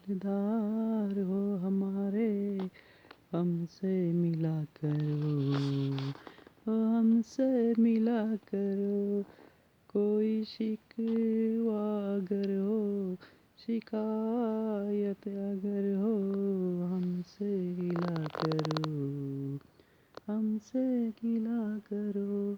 दिलदार हो हमारे, हमसे मिला करो, ओ हमसे मिला करो। कोई शिकवा अगर हो, शिकायत अगर हो, हमसे गिला करो, हमसे गिला करो।